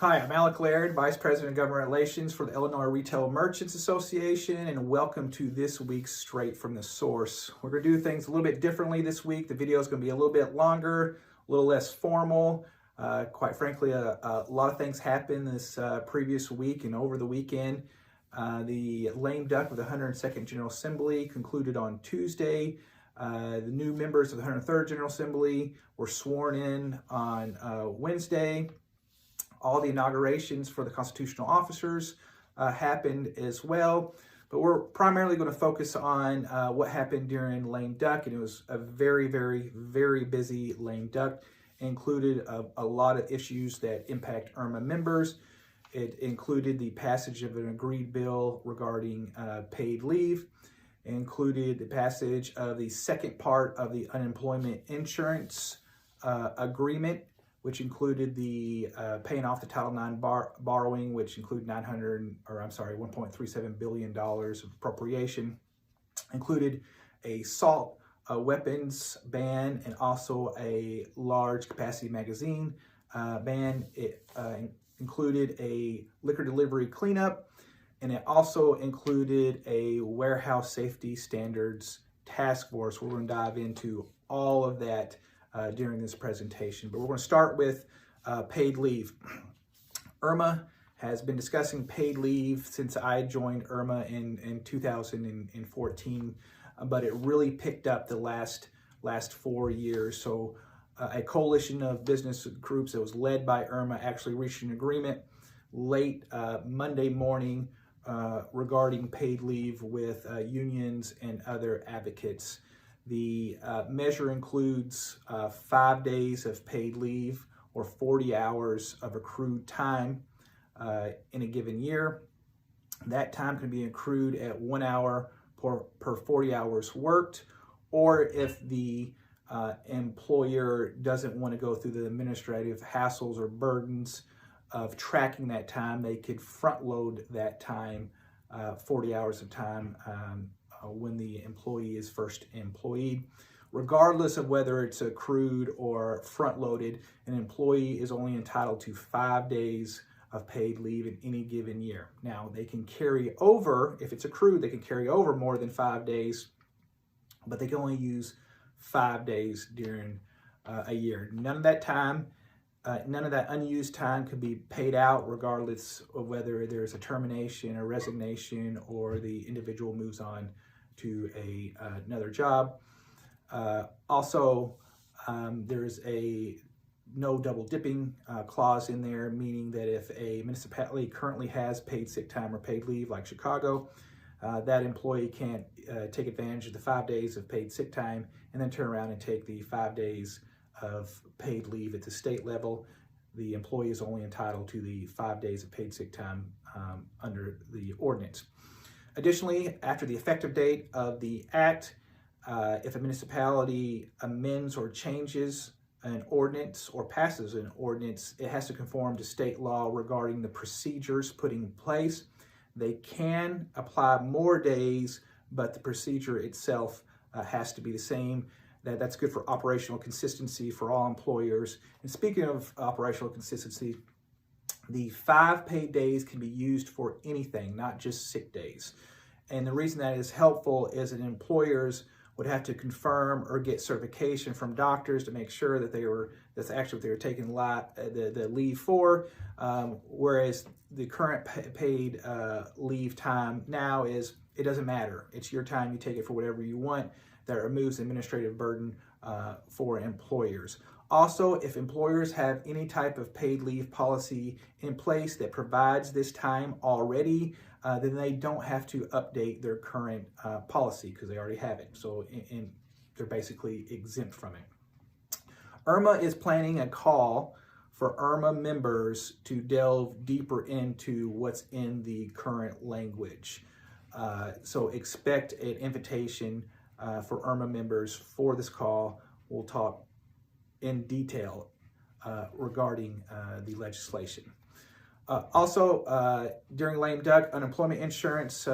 Hi, I'm Alec Laird, Vice President of Government Relations for the Illinois Retail Merchants Association, and welcome to this week's Straight from the Source. We're going to do things a little bit differently this week. The video is going to be a little bit longer, a little less formal. Quite frankly, a lot of things happened this previous week and over the weekend. The lame duck of the 102nd General Assembly concluded on Tuesday. The new members of the 103rd General Assembly were sworn in on Wednesday. All the inaugurations for the constitutional officers happened as well. But we're primarily going to focus on what happened during lame duck, and it was a very, very, very busy lame duck. It included a lot of issues that impact IRMA members. It included the passage of an agreed bill regarding paid leave. It included the passage of the second part of the unemployment insurance agreement, which included the paying off the Title IX borrowing, which included $1.37 billion of appropriation. Included a assault weapons ban and also a large capacity magazine ban. It included a liquor delivery cleanup, and it also included a warehouse safety standards task force. We're going to dive into all of that during this presentation, but we're going to start with paid leave. IRMA has been discussing paid leave since I joined IRMA in 2014, but it really picked up the last 4 years. So a coalition of business groups that was led by IRMA actually reached an agreement late Monday morning regarding paid leave with unions and other advocates. The measure includes 5 days of paid leave or 40 hours of accrued time in a given year. That time can be accrued at 1 hour per 40 hours worked, or if the employer doesn't want to go through the administrative hassles or burdens of tracking that time, they could front load that time, 40 hours of time, when the employee is first employed. Regardless of whether it's accrued or front-loaded, an employee is only entitled to 5 days of paid leave in any given year. Now, they can carry over, if it's accrued, they can carry over more than 5 days, but they can only use 5 days during a year. None of that time, none of that unused time can be paid out regardless of whether there's a termination or resignation or the individual moves on to another job. Also, there's a no double dipping clause in there, meaning that if a municipality currently has paid sick time or paid leave, like Chicago, that employee can't take advantage of the 5 days of paid sick time and then turn around and take the 5 days of paid leave at the state level. The employee is only entitled to the 5 days of paid sick time under the ordinance. Additionally, after the effective date of the act, if a municipality amends or changes an ordinance or passes an ordinance, it has to conform to state law regarding the procedures put in place. They can apply more days, but the procedure itself has to be the same. That's good for operational consistency for all employers. And speaking of operational consistency, the 5 paid days can be used for anything, not just sick days. And the reason that is helpful is that employers would have to confirm or get certification from doctors to make sure that that's actually what they were taking the leave for. Whereas the current paid leave time now is, it doesn't matter. It's your time, you take it for whatever you want. That removes the administrative burden for employers. Also, if employers have any type of paid leave policy in place that provides this time already, then they don't have to update their current policy because they already have it. So they're basically exempt from it. IRMA is planning a call for IRMA members to delve deeper into what's in the current language. So expect an invitation for IRMA members for this call. We'll talk in detail regarding the legislation. Also, during lame duck, unemployment insurance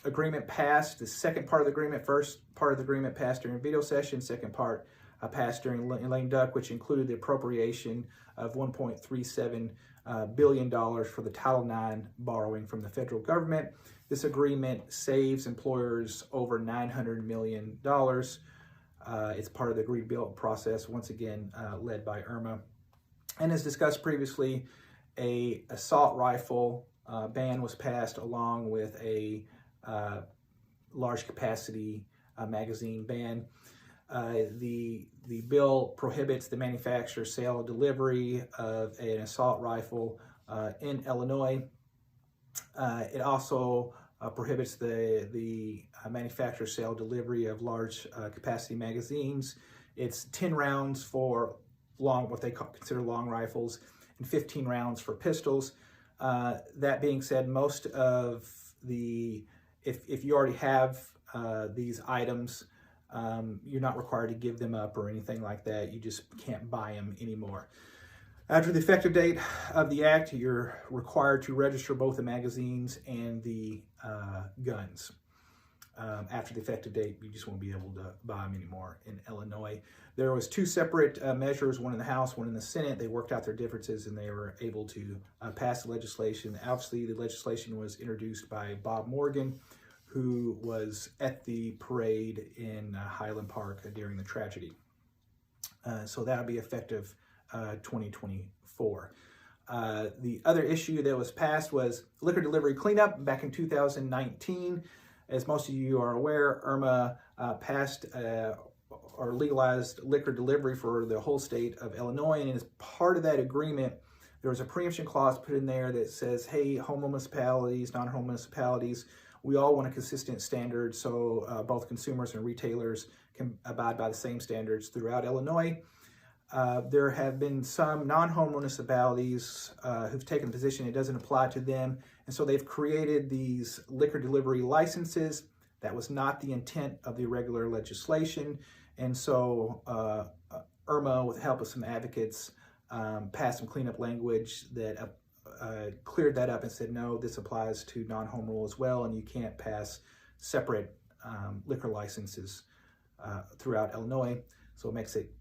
agreement passed. The second part of the agreement, first part of the agreement passed during veto session. Second part passed during lame duck, which included the appropriation of $1.37 billion for the Title IX borrowing from the federal government. This agreement saves employers over $900 million. It's part of the rebuild process, once again led by Irma. And as discussed previously, an assault rifle ban was passed along with a large capacity magazine ban. The bill prohibits the manufacture, sale, or delivery of an assault rifle in Illinois. It also prohibits the manufacture, sale, delivery of large capacity magazines. It's 10 rounds for what they consider long rifles, and 15 rounds for pistols. That being said, most of if you already have these items, you're not required to give them up or anything like that. You just can't buy them anymore. After the effective date of the act, you're required to register both the magazines and the guns. After the effective date, you just won't be able to buy them anymore in Illinois. There was two separate measures, one in the House, one in the Senate. They worked out their differences and they were able to pass the legislation. Obviously, the legislation was introduced by Bob Morgan, who was at the parade in Highland Park during the tragedy. So that'll be effective 2024. The other issue that was passed was liquor delivery cleanup back in 2019. As most of you are aware, Irma passed or legalized liquor delivery for the whole state of Illinois, and as part of that agreement, there was a preemption clause put in there that says, hey, home municipalities, non-home municipalities, we all want a consistent standard, so both consumers and retailers can abide by the same standards throughout Illinois. There have been some non-home municipalities who've taken the position it doesn't apply to them, and so they've created these liquor delivery licenses. That was not the intent of the regular legislation, and so Irma, with the help of some advocates, passed some cleanup language that cleared that up and said, no, this applies to non-home rule as well, and you can't pass separate liquor licenses throughout Illinois, so it makes it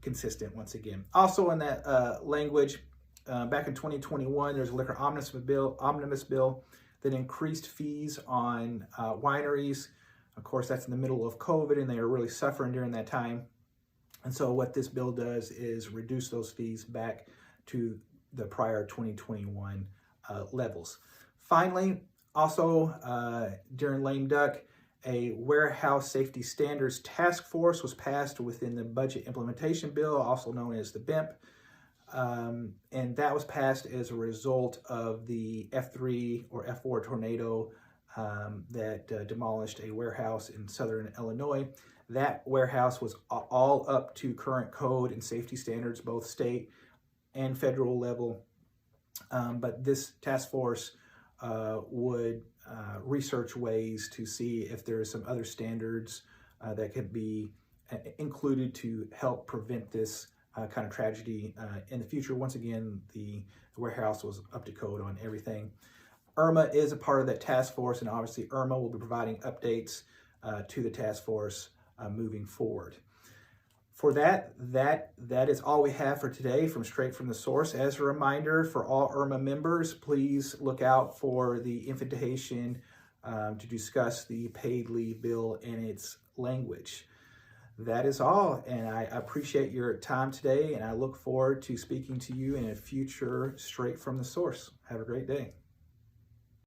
consistent once again. Also in that language, back in 2021, there's a liquor omnibus bill that increased fees on wineries. Of course, that's in the middle of COVID, and they are really suffering during that time. And so what this bill does is reduce those fees back to the prior 2021 levels. Finally, also during lame duck, a warehouse safety standards task force was passed within the budget implementation bill, also known as the BIMP. And that was passed as a result of the F3 or F4 tornado that demolished a warehouse in southern Illinois. That warehouse was all up to current code and safety standards, both state and federal level. But this task force would research ways to see if there are some other standards that could be included to help prevent this kind of tragedy in the future. Once again, the warehouse was up to code on everything. Irma is a part of that task force, and obviously Irma will be providing updates to the task force moving forward. For that is all we have for today from Straight from the Source. As a reminder, for all Irma members, please look out for the invitation to discuss the paid leave bill and its language. That is all, and I appreciate your time today, and I look forward to speaking to you in a future Straight from the Source. Have a great day.